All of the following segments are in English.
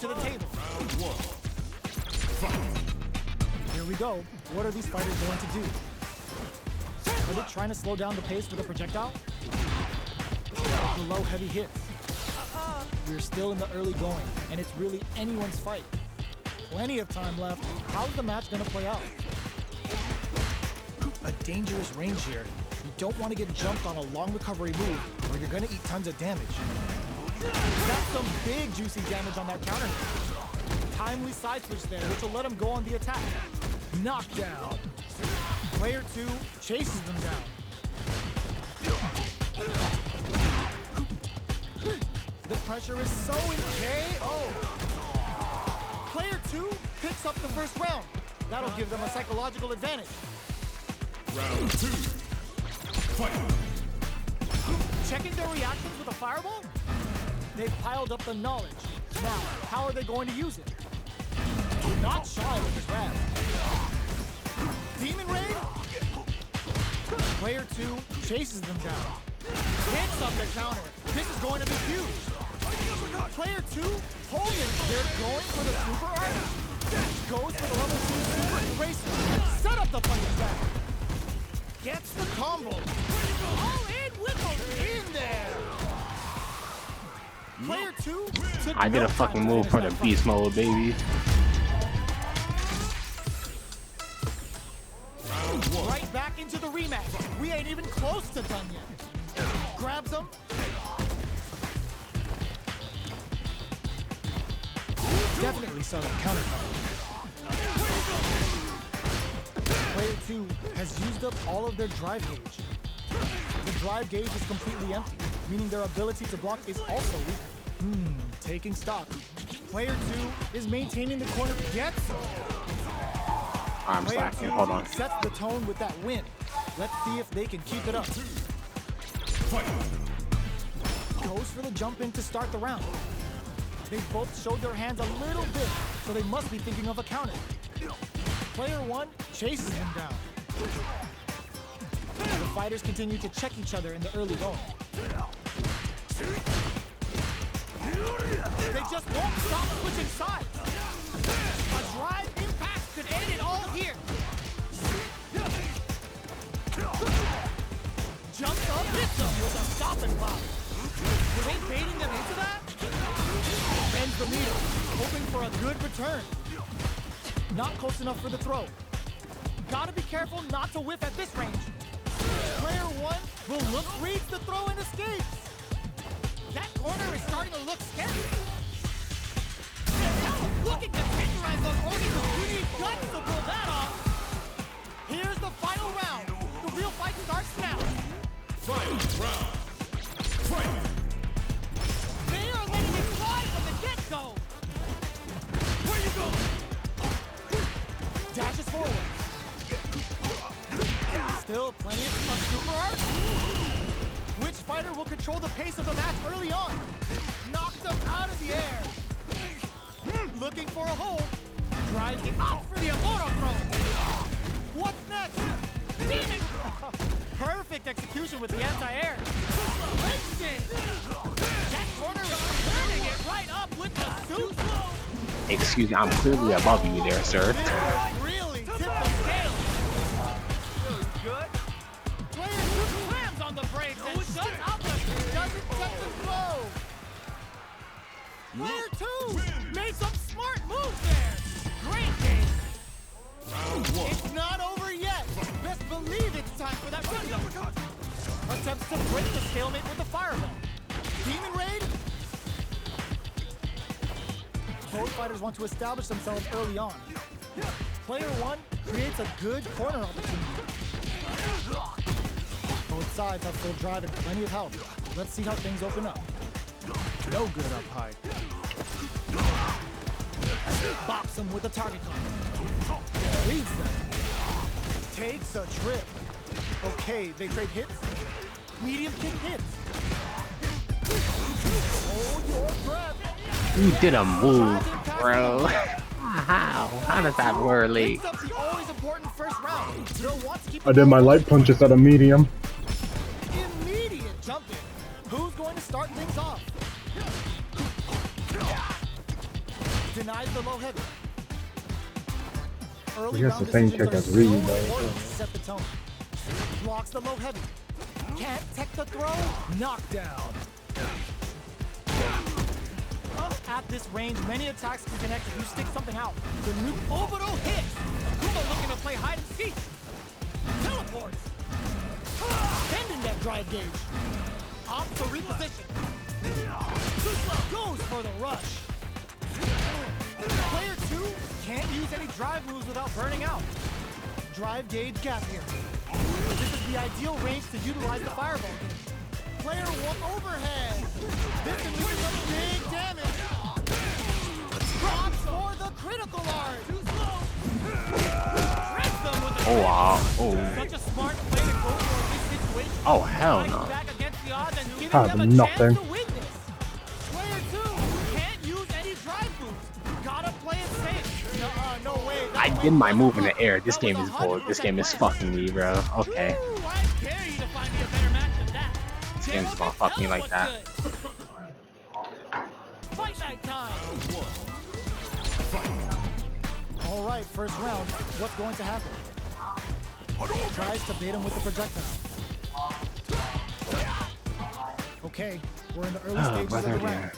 to the table. Here we go. What are these fighters going to do? Are they trying to slow down the pace with a projectile? The low heavy hits. We're still in the early going, and it's really anyone's fight. Plenty of time left. How's the match gonna play out? A dangerous range here. You don't want to get jumped on a long recovery move, or you're gonna eat tons of damage. That's some big juicy damage on that counter. Timely side switch there, which will let him go on the attack. Knockdown. Player 2 chases them down. The pressure is so intense. Oh! Player 2 picks up the first round. That'll give them a psychological advantage. Round 2. Fight! Checking their reactions with a fireball? They've piled up the knowledge. Now, how are they going to use it? Not shy with his grab. Demon Raid? Player 2 chases them down. Hits up the counter. This is going to be huge. Player 2 holding. They're going for the super art. Goes for the level 2 super eraser. Set up the punch back. Gets the combo. All in with them in there. Player 2. I did a fucking move for the beast mode, baby. Right back into the rematch. We ain't even close to done yet. Grabs him. Definitely saw that counter. Player 2 has used up all of their drive gauge. The drive gauge is completely empty, meaning their ability to block is also weak. Taking stock. Player 2 is maintaining the corner. Gets I'm Player slacking. 2 Hold on. sets the tone with that win. Let's see if they can keep it up. Goes for the jump in to start the round. They both showed their hands a little bit, so they must be thinking of a counter. Player 1 chases him down. The fighters continue to check each other in the early going. They just won't stop switching sides. A drive impact could end it all here. Jumps up, hits them with a stop and pop. Were they baiting them into that? Bends the meter, hoping for a good return. Not close enough for the throw. Gotta be careful not to whiff at this range. Player 1 will reads the throw and escapes. That corner is starting to look scary. Now looking to tenderize those organs. You need guts to pull that off. Here's the final round. The real fight starts now. Final round. Fight! They are letting it fly from the get-go. Where you go? Dashes forward. Still plenty of super art. Which fighter will control the pace of the match early on? Knocks them out of the air. Looking for a hold. Drives it out for the Amoro throw. What's next? Demon! Perfect execution with the anti-air. That corner is turning it right up with the suit. Excuse me, I'm clearly above you there, sir. Really tip the scale. Good. Player 2 slams on the brakes and shuts out the doesn't set the flow. Player 2 made some smart moves there. Great game. Round 1. It's not over yet. Best believe it's time for that window. Attempts to break the stalemate with the fireball. Demon Raid. Both fighters want to establish themselves early on. Player 1 creates a good corner opportunity. Both sides have full drive and plenty of health. Let's see how things open up. No good up high. Bops them with a target gun. Leads them. Takes a trip. Okay, they trade hits. Medium kick hits. Hold your breath. You did a move, bro. How does that work? Picks up the always important first round. They'll want to keep I did my light punches at a medium. Immediate jump in. Who's going to start things off? Denies the low heavy. Early He has round the same decisions kick are as so Reed, important though. to set the tone. Blocks the low heavy. Can't tech the throw. Knockdown. At this range, many attacks can connect if you stick something out. The new orbital hit. Kuma looking to play hide and seek. Teleports. Bending that drive gauge. Opts for reposition. Goes for the rush. Player 2 can't use any drive moves without burning out. Drive gauge gap here. This is the ideal range to utilize the fireball. Player 1 overhead. This can do some big damage. Drops for the critical art. Too slow. Shreds them with the Oh wow. Oh. Such a smart play to go for this situation. Oh hell Fighting no. back against the odds and giving Have them a nothing. chance to win this. Player 2 can't use any drive moves. Gotta play it safe. No way. I did my move in the air. This game is bold. This game is fucking me, bro. Okay. Ooh, I dare you to find me a better match than that. This game's gonna fuck me like that. Fight night time. All right, first round. What's going to happen? Tries to bait him with the projectile. Okay, we're in the early stages of the brother, round.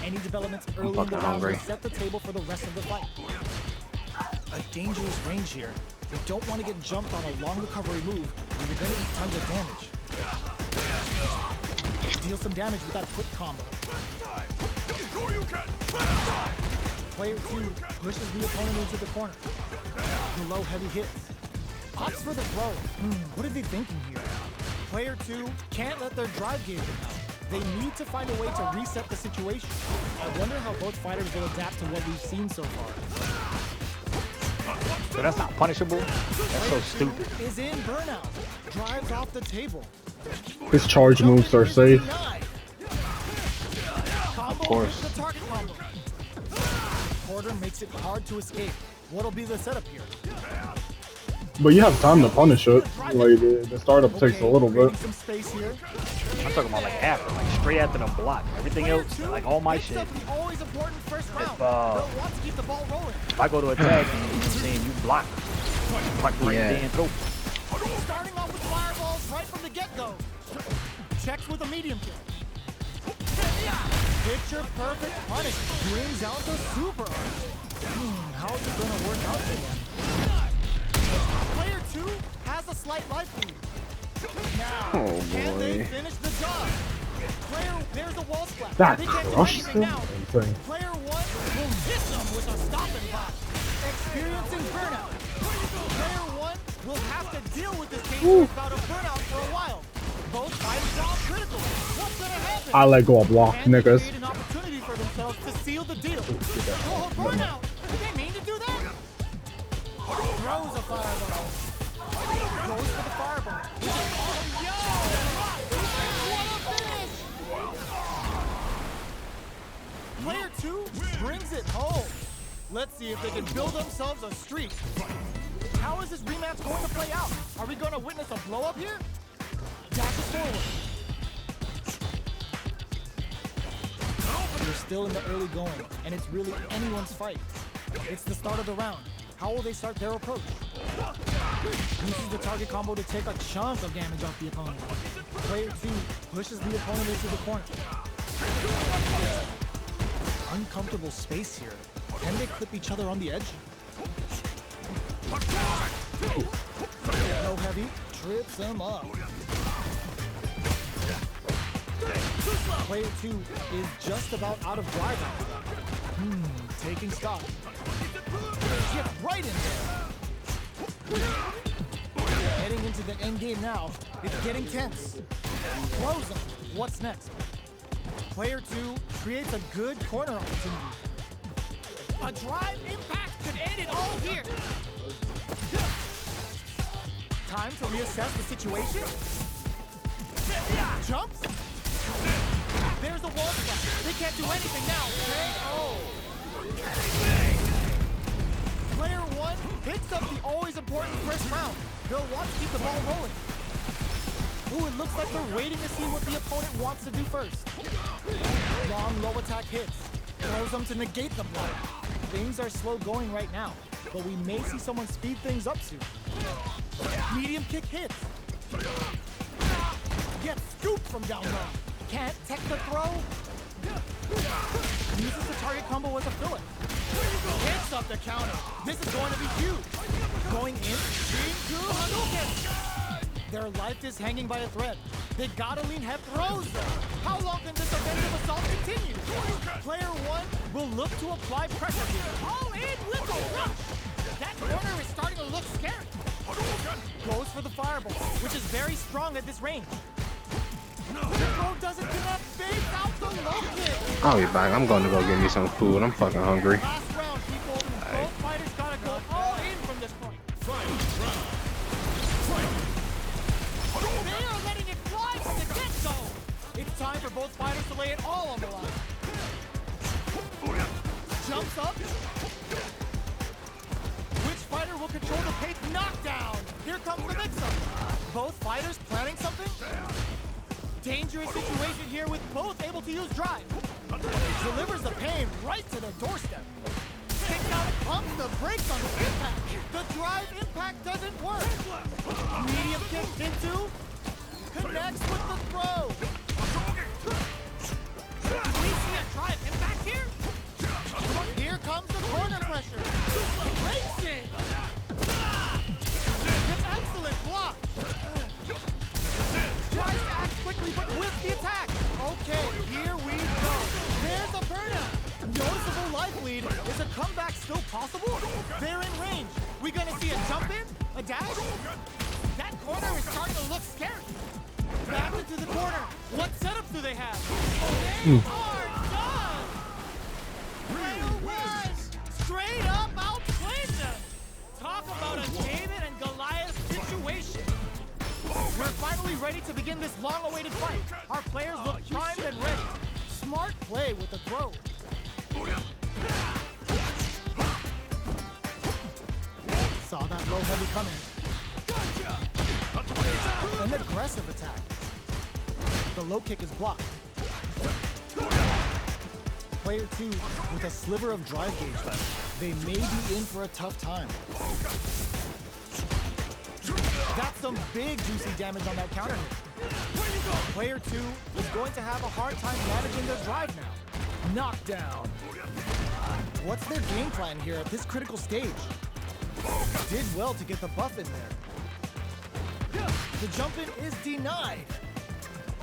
Any developments early in the fucking round hungry. will set the table for the rest of the fight. A dangerous range here. You don't want to get jumped on a long recovery move, or you're going to eat tons of damage. Deal some damage with that quick combo. Player 2 pushes the opponent into the corner. The low heavy hits. Opts for the throw. What are they thinking here? Player 2 can't let their drive gauge out. They need to find a way to reset the situation. I wonder how both fighters will adapt to what we've seen so far. So that's not punishable? That's so stupid. Is in burnout. Drives off the table. His charge moves are safe. Of course. The target combo. Porter makes it hard to escape. What'll be the setup here? But you have time to punish it. Like, the startup takes a little bit. creating some space here. I'm talking about like after, like straight after the block. Everything else, like all my Picks shit. up the always important first round. uh, They'll want to keep the ball rolling. If I go to attack and you saying you block, like right Yeah. there and throw. Starting off with fireballs right from the get-go. Checks with a medium kick. Picture perfect punish. Brings out the super art. How is it going to work out for them? Player 2 has a slight life lead. Now, Oh, can they boy. finish the job? Player, there's a wall splash. That They can't do crushed anything him. now. Insane. Player 1 will hit them with a stopping block. Experiencing burnout. Player 1 will have to deal with this dangerous bout of burnout for a while. Both fighters are critical. What's gonna happen? I let go of block, Can they niggas. create an opportunity for themselves to seal the deal? Oh, burnout! Did they mean to do that? Throws a fireball. Goes for the fireball. Oh, yo! What a finish! Player 2 brings it home. Let's see if they can build themselves a streak. How is this rematch going to play out? Are we going to witness a blow-up here? Dashes forward. We're still in the early going, and it's really anyone's fight. It's the start of the round. How will they start their approach? Uses the target combo to take a chunk of damage off the opponent. Player 2 pushes the opponent into the corner. Uncomfortable space here. Can they clip each other on the edge? No heavy, trips him up. Player 2 is just about out of drive. Taking stock. Get right in there. Heading into the end game now. It's getting tense. Close him. What's next? Player 2 creates a good corner opportunity. A drive impact could end it all here. Time to reassess the situation. Jumps. There's a wall splash. They can't do anything now. Oh. Player 1 picks up the always important first round. They'll want to keep the ball rolling. Ooh, it looks like they're waiting to see what the opponent wants to do first. Long low attack hits. throws them to negate the block. Things are slow going right now, but we may see someone speed things up soon. Medium kick hits. Gets scooped from down low. Can't tech the throw. Uses the target combo as a filler. Hits up the counter. This is going to be huge. Going in. Into Hadouken. Their life is hanging by a thread. They gotta lean head throws though. How long can this offensive assault continue? Player one will look to apply pressure here. All in with a rush. That corner is starting to look scary. Goes for the fireball, which is very strong at this range. The throw doesn't connect. Fades out the low kick. I'll be back. I'm going to go get me some food. I'm fucking hungry. Last round, people. Both fighters gotta go all in from this point. They are letting it fly from the get-go. It's time for both fighters to lay it all on the line. Jumps up. Which fighter will control the pace? Knockdown. Here comes the mix-up. Both fighters planning something? Dangerous situation here with both able to use drive. Delivers the pain right to their doorstep. Kicks out, pumps the brakes on the impact. The drive impact doesn't work. Medium kick into, connects with the throw. Do we see a drive impact here? Here comes the corner pressure. Breaks it. An excellent block. Tries to act quickly, but with the attack. Okay, here we go. There's a burnout. Noticeable life lead. Is a comeback still possible? They're in range. We gonna see a jump in? A dash? That corner is starting to look scary. Back into the corner. What setups do they have? They are done! Player one straight up outplayed them. Talk about a David and Goliath situation. We're finally ready to begin this long-awaited fight. Our players look primed and ready. Smart play with the throw. Saw that low heavy coming. An aggressive attack. The low kick is blocked. Player two with a sliver of drive gauge left. They may be in for a tough time. That's some big juicy damage on that counter hit. Player two is going to have a hard time managing their drive now. Knockdown. What's their game plan here at this critical stage? Did well to get the buff in there. The jump in is denied.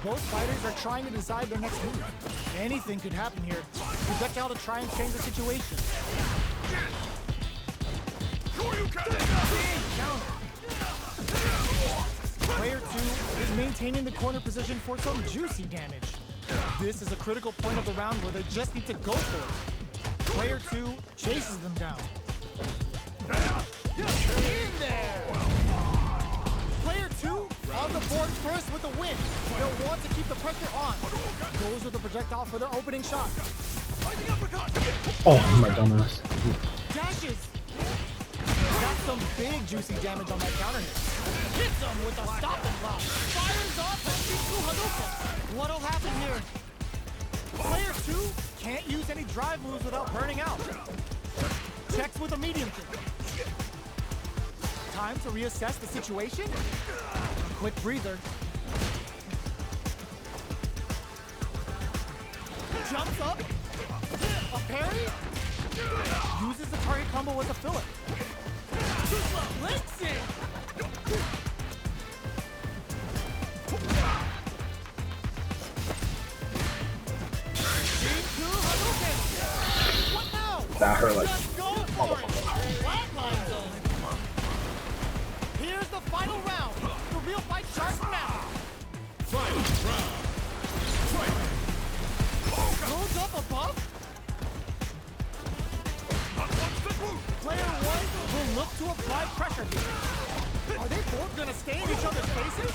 Both fighters are trying to decide their next move. Anything could happen here. Projectile to try and change the situation. Big counter. Player two is maintaining the corner position for some juicy damage. This is a critical point of the round where they just need to go for it. Player two chases them down. In there! Player two on the board first with a win. They'll want to keep the pressure on. Goes with the projectile for their opening shot. Oh my dumbass. Dashes! Got some big juicy damage on that counter hit. Hits him with a stop and block. Fires off and into Hadouken. What'll happen here? Player two can't use any drive moves without burning out. Checks with a medium kick. Time to reassess the situation. Quick breather. Jumps up. A parry. Uses the target combo as a filler. Links it. What now? That hurt like. Let's go for it. Flatline zone. Here's the final round. The real fight starts now. Goes up above. Player one will look to apply pressure here. Are they both gonna stay in each other's faces?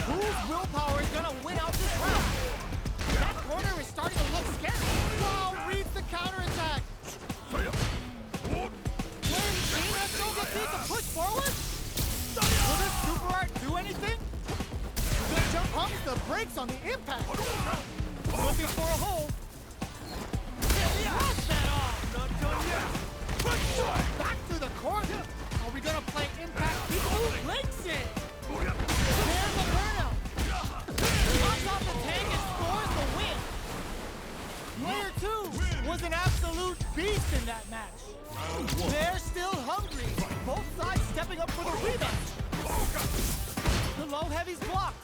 Whose willpower is gonna win out this round? That corner is starting to look scary. Wow, reads the counterattack. Player team has no defeat to push forward. Will this super art do anything? The jump pumps the brakes on the impact. Looking for a hole. Yes! beast in that match. They're still hungry. Both sides stepping up for the rematch. The low heavy's blocked.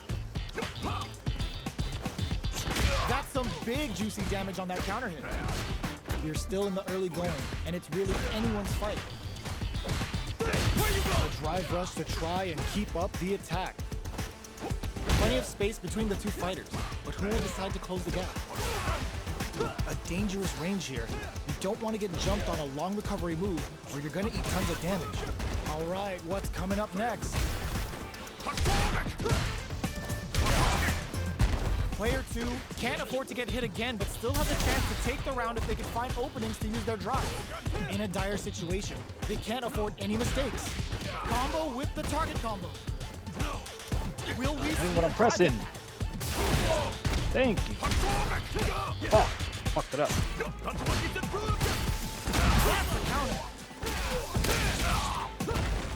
That's some big juicy damage on that counter hit. You're still in the early going, and it's really anyone's fight. A drive rush to try and keep up the attack. Plenty of space between the two fighters, but who will decide to close the gap? A dangerous range here. You don't want to get jumped on a long recovery move, or you're gonna eat tons of damage. All right, what's coming up next? Player 2 can't afford to get hit again, but still has a chance to take the round if they can find openings to use their drive. In a dire situation, they can't afford any mistakes. Combo with the target combo. Will we see What I'm pressing. Thank you. Oh, fucked it up. That's the counter.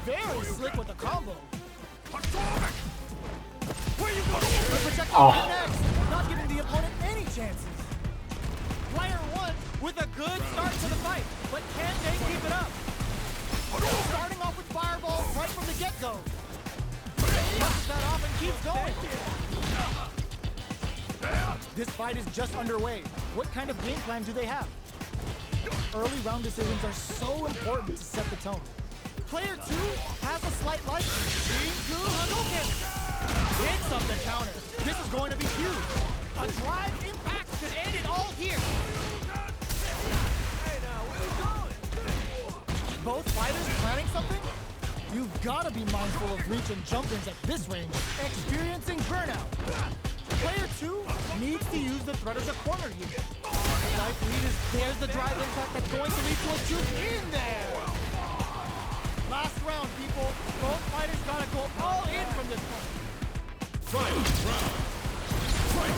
Very slick with the combo. The projectile next, not giving the opponent any chances. Player 1 with a good start to the fight, but can they keep it up? Starting off with fireballs right from the get-go. Pushes that off and keeps going. This fight is just underway. What kind of game plan do they have? Early round decisions are so important to set the tone. Player 2 has a slight light. Hits up the counter. This is going to be huge. A drive impact could end it all here. Both fighters planning something? You've got to be mindful of reach and jump-ins at this range, experiencing burnout. Player 2 needs to use the threat as a corner here. Life lead is there's the drive impact that's going to lead to a juke in there. Last round, people. Both fighters got to go all in from this point. Fight round. Fight.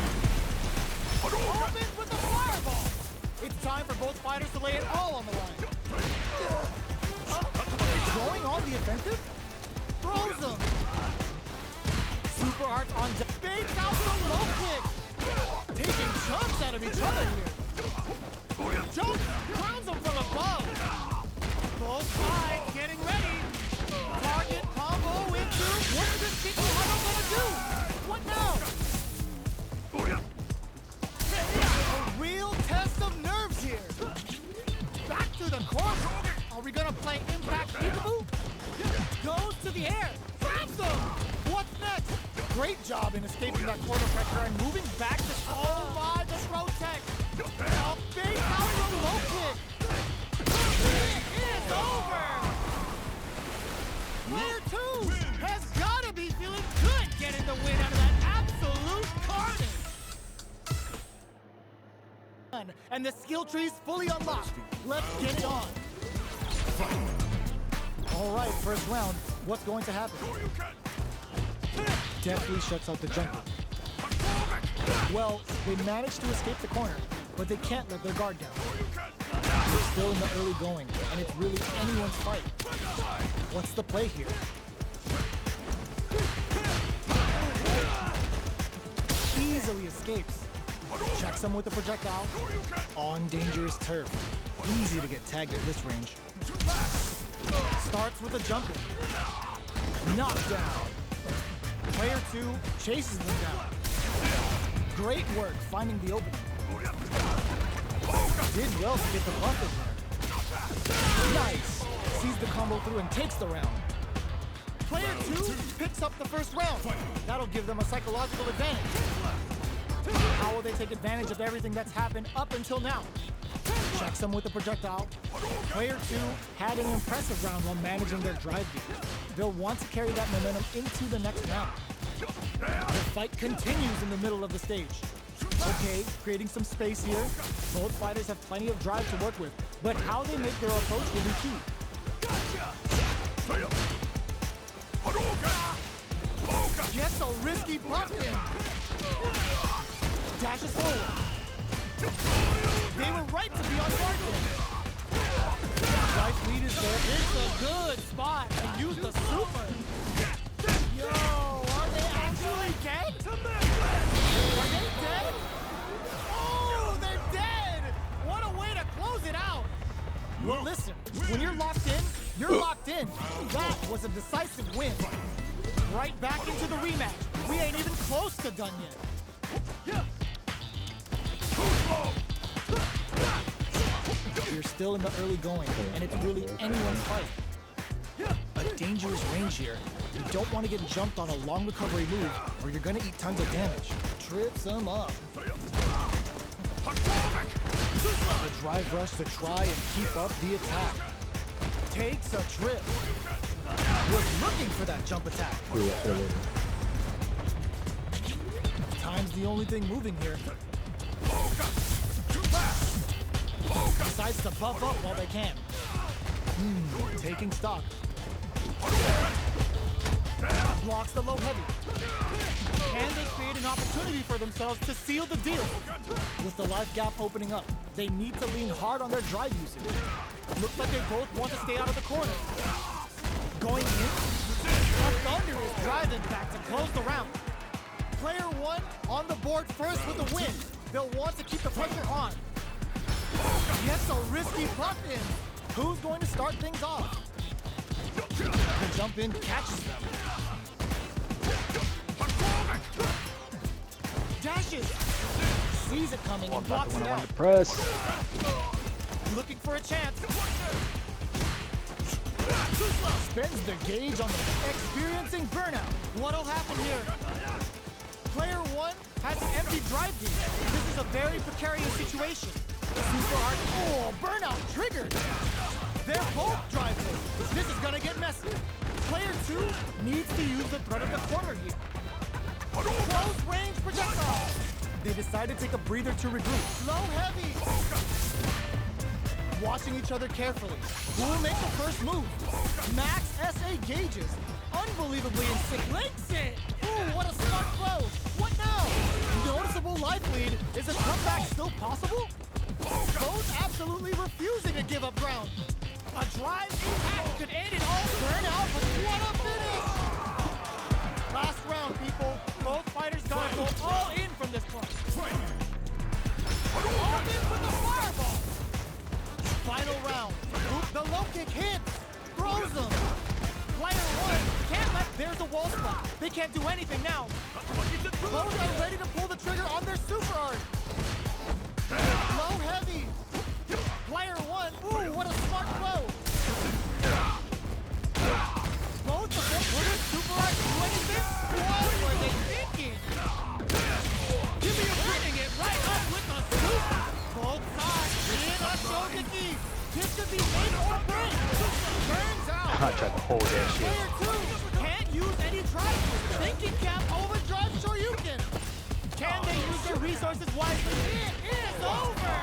Opens with a fireball. It's time for both fighters to lay it all on the line. Going on the offensive? Throws them. Super arts on deck. Fakes out the low kick. Taking chunks out of each other here. Jump crowns them from above. Both sides getting ready. Target combo into. What is this Kiki Hado gonna do? What now? A real test of nerves here. Back to the corner. Are we gonna play impact peekaboo? Goes to the air. Grabs them. What's next? Great job in escaping that corner pressure and moving back to my the throw tech. A big out the low kick. It is over. Player 2 has gotta be feeling good getting the win out of that absolute carnage. And the skill tree's fully unlocked. Let's get it on. All right, first round. What's going to happen? Definitely shuts out the jumper. Well, they managed to escape the corner, but they can't let their guard down. They're still in the early going, and it's really anyone's fight. What's the play here? Easily escapes. Checks him with the projectile. On dangerous turf. Easy to get tagged at this range. Starts with a jump in. Knocked down. Player 2 chases them down. Great work finding the opening. Did well to get the buff in there. Nice. Sees the combo through and takes the round. Player 2 picks up the first round. That'll give them a psychological advantage. How will they take advantage of everything that's happened up until now? Checks them with the projectile. Player 2 had an impressive round while managing their drive beat. They'll want to carry that momentum into the next round. The fight continues in the middle of the stage. Okay, creating some space here. Both fighters have plenty of drive to work with, but how they make their approach will be key. Gets a risky block in. Dashes forward. They were right to be on guard there. Life lead is there. It's a good spot to use the super. Yo, are they actually dead? Are they dead? Oh, they're dead! What a way to close it out! Well, listen, when you're locked in, you're locked in. That was a decisive win. Right back into the rematch. We ain't even close to done yet. You're still in the early going, and it's really anyone's fight. A dangerous range here. You don't want to get jumped on a long recovery move, or you're gonna eat tons of damage. Trips them up. A drive rush to try and keep up the attack. Takes a trip. Was looking for that jump attack. Time's the only thing moving here. Decides to buff up while they can. Taking stock. Blocks the low heavy. Can they create an opportunity for themselves to seal the deal? With the life gap opening up, they need to lean hard on their drive usage. Looks like they both want to stay out of the corner. Going in, a Thunder is driving back to close the round. Player one on the board first with the win. They'll want to keep the pressure on. Gets a risky puff in. Who's going to start things off? The jump in catches them. Dashes. Sees it coming and blocks it out. Press. Looking for a chance. Spends the gauge on the experiencing burnout. What'll happen here? Player one has an empty drive gauge. This is a very precarious situation. Super hard. Oh, burnout triggered. They're both driving. This is gonna get messy. Player two needs to use the threat of the corner here. Close range projectile. They decide to take a breather to regroup. Low heavy. Watching each other carefully. Who will make the first move? Max SA gauges. Unbelievably in sync. Links it. Ooh, what a smart throw. What now? Noticeable life lead. Is a comeback still possible? Both absolutely refusing to give up ground. A drive impact could end it all. Burn out, but what a finish! Last round, people. Both fighters gotta go all in from this point. All in with the fireball. Final round. The low kick hits. Throws them. Player one can't let. There's a wall spot. They can't do anything now. Both are ready to pull the trigger on their super art. Low heavy. Player one. Ooh, what a smart throw. Both of them were super art. Do anything? What were they thinking? Give me a winning it right up with the super. Both sides in a Shogeki. This could be made or break. Turns out. I tried to hold that shit. Player two can't use any drive. Thinking cap overdrive Shoryuken. Can they use their resources wisely? It is over.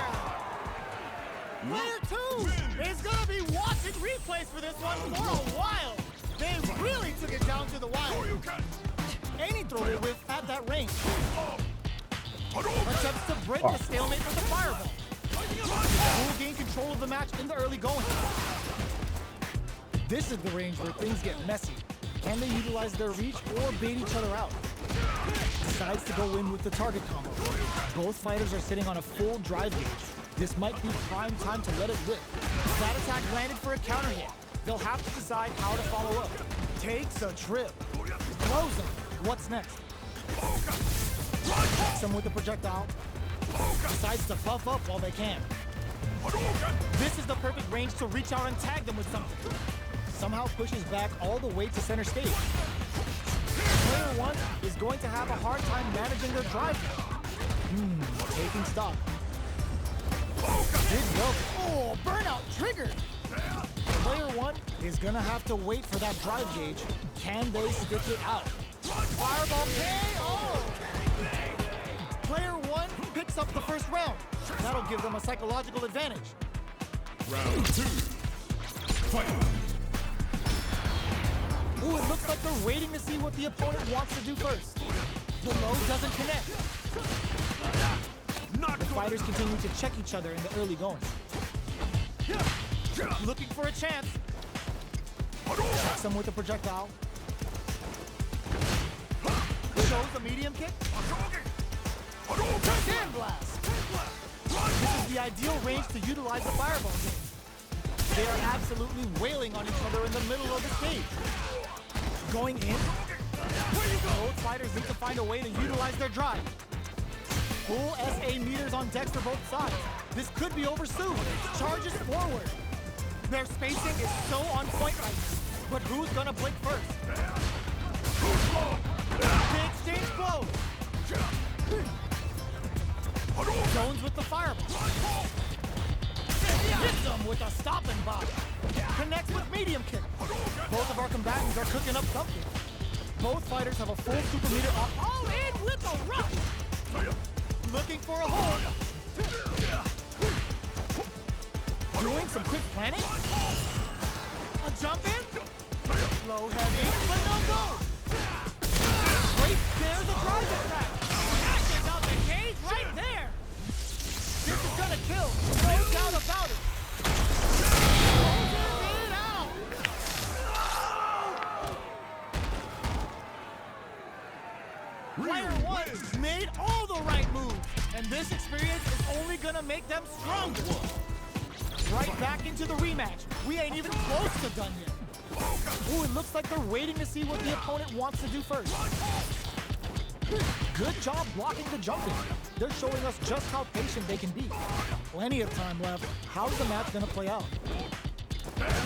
Player two is gonna be watching replays for this one for a while. They really took it down to the wire. Any throw will whiff at that range. Attempts to break the stalemate with the fireball. Who will gain control of the match in the early going. This is the range where things get messy. Can they utilize their reach or bait each other out? Decides to go in with the target combo. Both fighters are sitting on a full drive gauge. This might be prime time to let it rip. That attack landed for a counter hit. They'll have to decide how to follow up. Takes a trip. Throws him. What's next? Hits him with a projectile. Decides to buff up while they can. This is the perfect range to reach out and tag them with something. Somehow pushes back all the way to center stage. Player one is going to have a hard time managing their drive. Taking stock. Big rope. Oh, burnout triggered. Player one is gonna have to wait for that drive gauge. Can they stick it out? Fireball KO! Player one picks up the first round. That'll give them a psychological advantage. Round two. Fight. Ooh, it looks like they're waiting to see what the opponent wants to do first. The low doesn't connect. The fighters continue to check each other in the early going. Looking for a chance. Checks them with a projectile. Shows a medium kick. Sand blast. This is the ideal range to utilize the fireball game. They are absolutely wailing on each other in the middle of the stage. Going in, both fighters need to find a way to utilize their drive. Full SA meters on decks for both sides. This could be over soon. Charges forward. Their spacing is so on point right now. But who's gonna blink first? They exchange blows. Jones with the fireball. Hits him with a stopping block. Connects with medium kick. Both of our combatants are cooking up something. Both fighters have a full super meter up. All in with a rush. Looking for a hold. Doing some quick planning. A jump in. Low heavy, but no go. Great, there's a drive attack. Dashes out the cage right there. This is gonna kill. No doubt about it. Closes it out. Player one made all the right moves, and this experience is only gonna make them stronger. Right back into the rematch. We ain't even close to done yet. Ooh, it looks like they're waiting to see what the opponent wants to do first. Good job blocking the jumping. They're showing us just how patient they can be. Plenty of time left. How's the match gonna play out?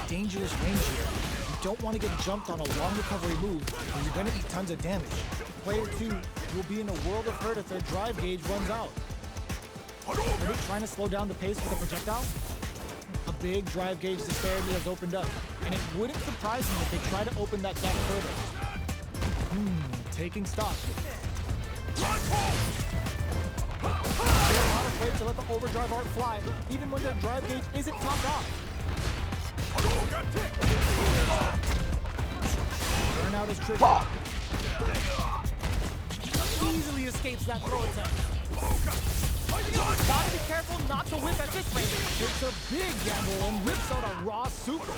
Dangerous range here. You don't want to get jumped on a long recovery move, or you're gonna eat tons of damage. Player two will be in a world of hurt if their drive gauge runs out. Are they trying to slow down the pace with a projectile? A big drive gauge disparity has opened up, and it wouldn't surprise me if they try to open that gap further. Taking stock. They're not afraid to let the overdrive arc fly, even when their drive gauge isn't topped off. Burnout is triggered. Easily escapes that throw attack. Gotta be careful not to whip at this range. It's a big gamble and whips out a raw super.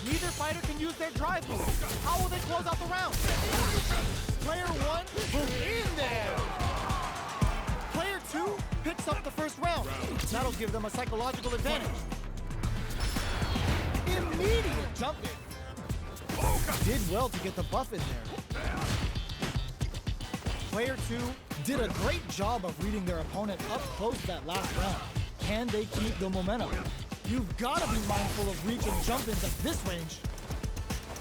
Neither fighter can use their drive move. How will they close out the round? Player one was in there. Player two picks up the first round. That'll give them a psychological advantage. Immediate jump in. Did well to get the buff in there. Player two did a great job of reading their opponent up close that last round. Can they keep the momentum? You've got to be mindful of reach and jump-ins at this range.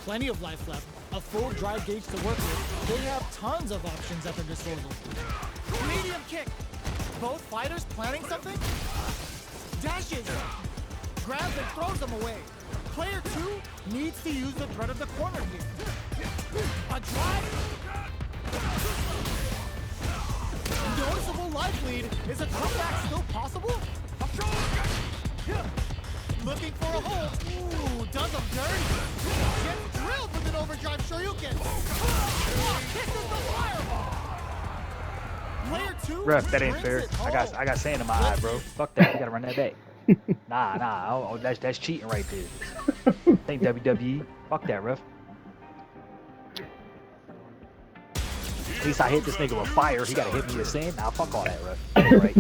Plenty of life left, a full drive gauge to work with. They have tons of options at their disposal. Medium kick. Both fighters planning something? Dashes. Grabs and throws them away. Player two needs to use the threat of the corner here. A drive. Noticeable life lead. Is a comeback still possible? Looking for a hold. Ooh, does him dirty. Gets drilled with an overdrive Shoryuken. Kisses the fireball. Player two. Ref, that ain't brings fair. it I got sand in my eye, bro. Fuck that. You gotta run that back. Nah. Oh, that's cheating right there. Think WWE. Fuck that, ref. At least I hit this nigga with fire. He gotta hit me with sand. Nah, fuck all that, ref. Right.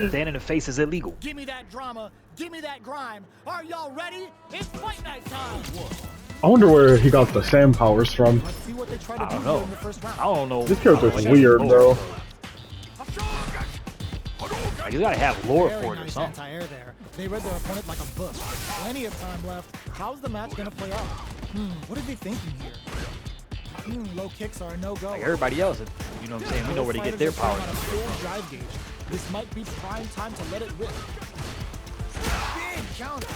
Stand in the face is illegal. Give me that drama. Give me that grime. Are y'all ready? It's fight night time. I wonder where he got the sand powers from. Let's see what they try to I do don't here know. in the first round. I don't know. This character's Like, weird, bro. Like, you gotta have lore Very for it or nice something. anti-air there. They read their opponent like a book. Plenty of time left. How's the match gonna play out? What are they thinking here? Low kicks are a no-go. Like everybody else, you know what I'm saying? We know where to get their power. On a full drive gauge. This might be prime time to let it rip. Big counter.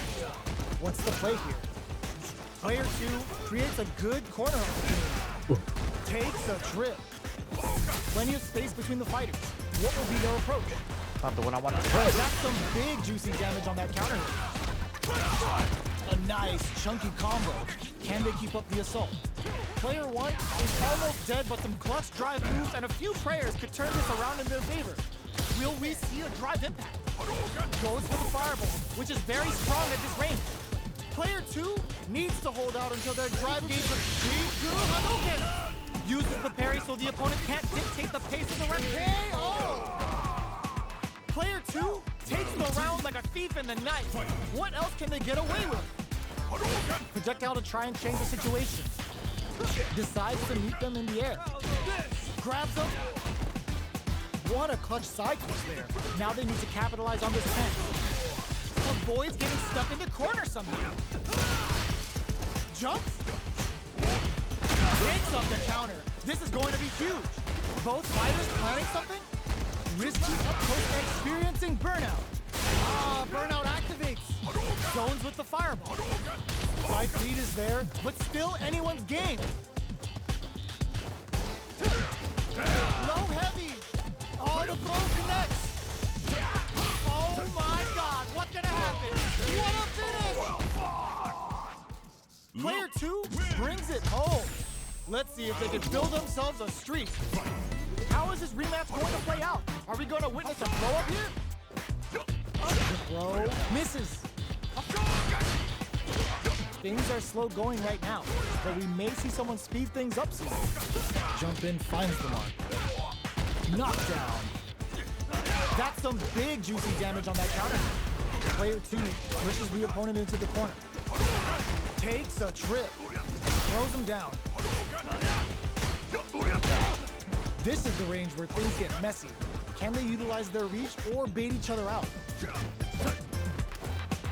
What's the play here? Player two creates a good corner opportunity. Takes a trip. Plenty of space between the fighters. What will be their approach? Not the one I wanted to press. That's some big juicy damage on that counter hit. A nice chunky combo. Can they keep up the assault? Player one is almost dead, but some clutch drive moves and a few prayers could turn this around in their favor. Will we see a drive impact? Goes for the fireball, which is very strong at this range. Player two needs to hold out until their drive gauge of Hadouken. Uses the parry so the opponent can't dictate the pace of the round. KO! Player two Takes the round like a thief in the night. What else can they get away with? Projectile to try and change the situation. Decides to meet them in the air. Grabs them. What a clutch side push there. Now they need to capitalize on this tense. Avoids getting stuck in the corner somehow. Jumps. Takes up the counter. This is going to be huge. Both fighters planning something. Risky up close and experiencing burnout. Burnout activates. Zones with the fireball. Fight lead is there, but still anyone's game. Low heavy. Oh, the throw connects. Oh my God, what's gonna happen? What a finish! Player 2 brings it home. Let's see if they can build themselves a streak. How is this rematch going to play out? Are we going to witness a throw up here? The throw misses. Things are slow going right now, but we may see someone speed things up soon. Jump in, finds the mark. Knockdown. That's some big juicy damage on that counter. Player 2 pushes the opponent into the corner. Takes a trip. Throws him down. This is the range where things get messy. Can they utilize their reach or bait each other out?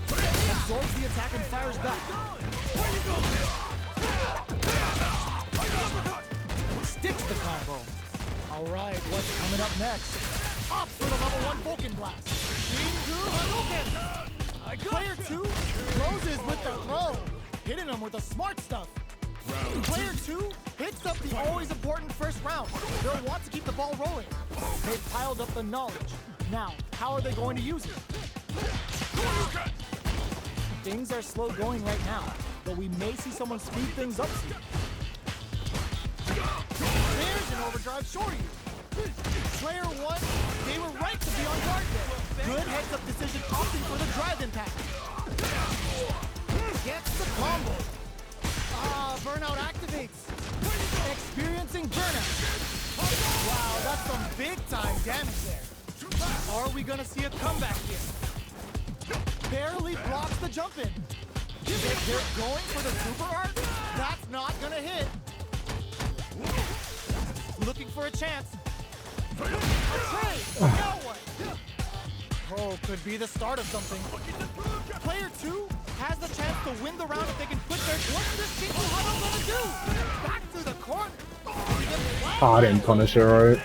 Absorbs the attack and fires back. Sticks the combo. All right, what's coming up next? Up for the level 1 Vulcan Blast. Player 2 closes with the throw, hitting him with the smart stuff. Player 2 hits up the always important first round. They'll want to keep the ball rolling. They've piled up the knowledge. Now, how are they going to use it? Things are slow going right now, but we may see someone speed things up soon. There's an overdrive shorty. Player 1, they were right to be on guard there. Good heads-up decision opting for the drive impact. Gets the combo. Burnout activates. Experiencing burnout. Wow, that's some big-time damage there. Are we gonna see a comeback here? Barely blocks the jump in. They're going for the super art? That's not gonna hit. Looking for a chance. A trade! Now what? Oh, could be the start of something. Player 2 has the chance to win the round if they can put their... What's this King Huddle gonna do? Back through the corner. I didn't punish it right.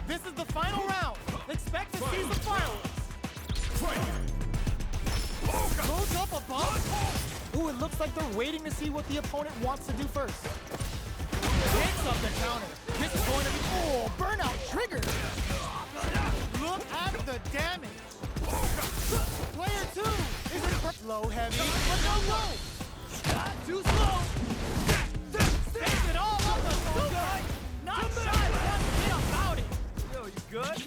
This is the final round. Expect to see some fireworks. Goes up above. Ooh, it looks like they're waiting to see what the opponent wants to do first. Takes up the counter. This is going to be... Oh, burnout trigger. Look at the damage. Player 2 is in slow heavy, but no low. Too slow. Takes it all on the super. Not shy, but one bit about it. Yo, you good?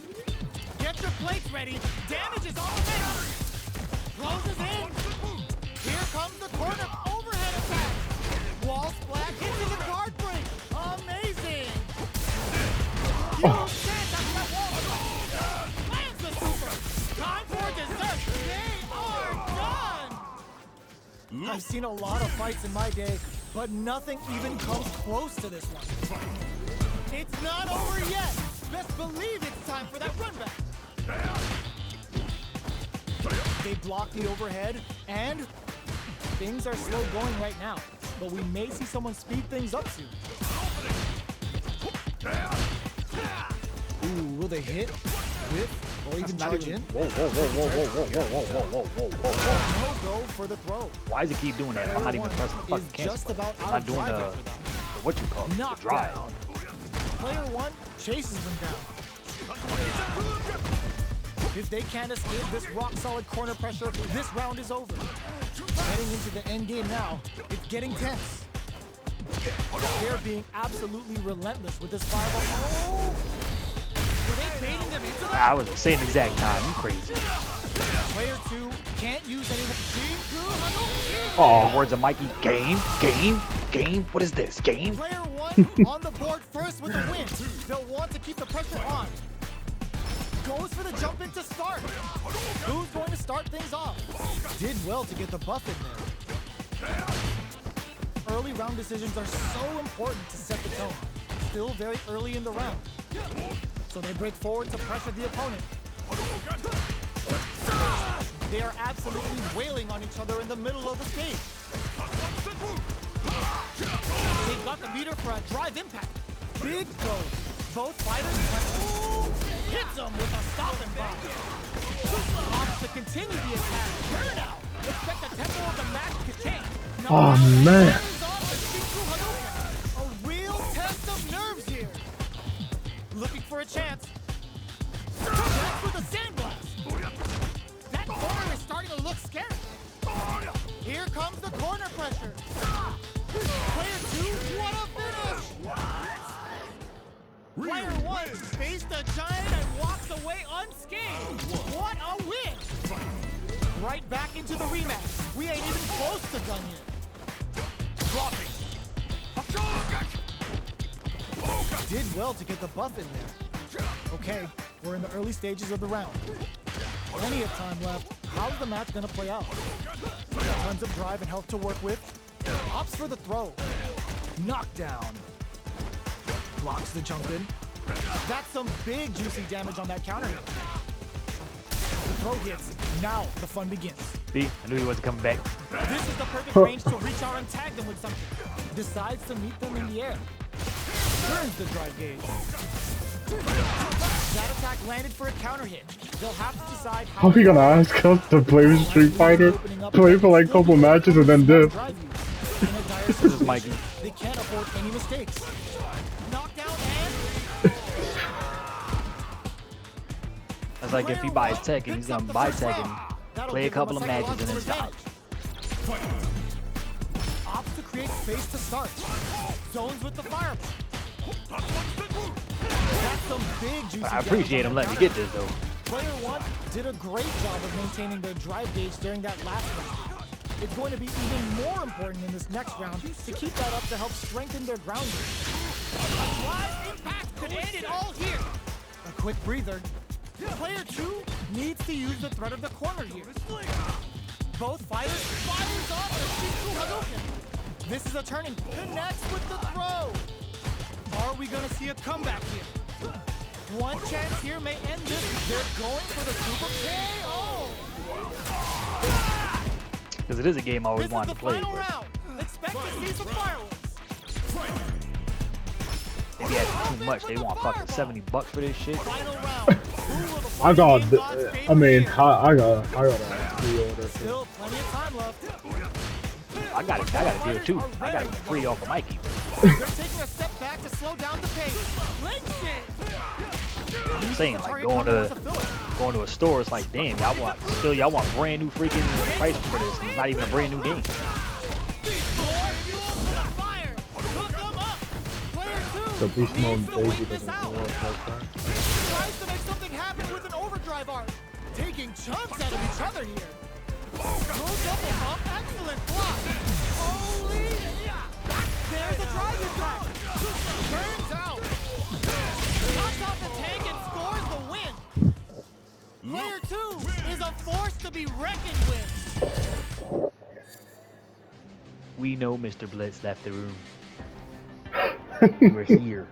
Get your plates ready. Damage is all there. Closes in. Here comes the corner overhead attack. Wall splash into the guard break. Amazing. Huge chance after that wall splash. Lands the super. Time for dessert. They are done. I've seen a lot of fights in my day, but nothing even comes close to this one. It's not over yet. Best believe it's time for that run back. They block the overhead, and things are slow going right now, but we may see someone speed things up soon. Ooh, will they hit, whip, or even charge in? Whoa. No go for the throw. Why does he keep doing that? I'm not even pressing the fucking cancel Just button. about I'm out not of doing drive the after that. what you call it, the drive. Knockdown. Player 1 chases them down. If they can't escape this rock-solid corner pressure, this round is over. Heading into the end game now, it's getting tense. They're being absolutely relentless with this fireball. Oh! Were they baiting them into that? I was the same exact time. You crazy. Player 2 can't use any of the... Oh, words of Mikey. Game. What is this? Game? Player 1 on the board first with the win. They'll want to keep the pressure on. goes for the jump in to start. Who's going to start things off? Did well to get the buff in there. Early round decisions are so important to set the tone. Still very early in the round. So they break forward to pressure the opponent. They are absolutely wailing on each other in the middle of the stage. They've got the meter for a drive impact. Big goal. Both fighters hits them with a stopping block. Opts to continue the attack. Turn out. Expect the tempo of the match to change. Oh man. A real test of nerves here. Looking for a chance. That's with a sandblast. That corner is starting to look scary. Here comes the corner pressure. Player 2, what a finish! Player 1 faced a giant and walked away unscathed. What a win! Right back into the rematch. We ain't even close to done yet. Dropping. Did well to get the buff in there. Okay, we're in the early stages of the round. Plenty of time left. How's the match gonna play out? Tons of drive and health to work with. Opts for the throw. Knockdown. Blocks the jump in. That's some big juicy damage on that counter hit. The throw hits. Now the fun begins. See, I knew he wasn't coming back. This is the perfect range to reach out and tag them with something. Decides to meet them in the air. Turns the drive gauge. That attack landed for a counter hit. They'll have to decide how How are you gonna ask us to play with Street Fighter? Play for like a couple matches and then dip. This is Mikey. They can't afford any mistakes. Knockdown and That's like if he buys Tekken, he's gonna buy Tekken, play a couple of matches, and then stop. Opts to create space to start. Zones with the fireball. That's some big juicy I appreciate him letting me get this though. Player 1 did a great job of maintaining their drive gauge during that last round. It's going to be even more important in this next round to keep that up to help strengthen their ground game. A drive impact could end it all here. A quick breather. Player 2 needs to use the threat of the corner here. Both fighters fires off the Shifu Hadouken. This is a turning. Connects with the throw. Are we going to see a comeback here? One chance here may end this. They're going for the super KO. Because it is a game I always This wanted is to the play. final round. Expect to see some fireworks. If you ask too much, they want fucking $70 for this shit. Final round. I got, I mean, I got pre-order. Still plenty of time left. I got a deal too. I got it free off of Mikey. They're taking a step back to slow down the pace. I'm saying, like going to a store, it's like, damn, y'all want brand new freaking price for this. And it's not even a brand new game. The beast mode Daisy doesn't work like that. Tries to make something happen with an overdrive arc. Taking chunks out of each other here. No double bump, excellent block. Holy yeah. There's a drive attack. Turns out. Knocks off the tank and scores the win. Player 2 is a force to be reckoned with. We know Mr. Blitz left the room. We're here.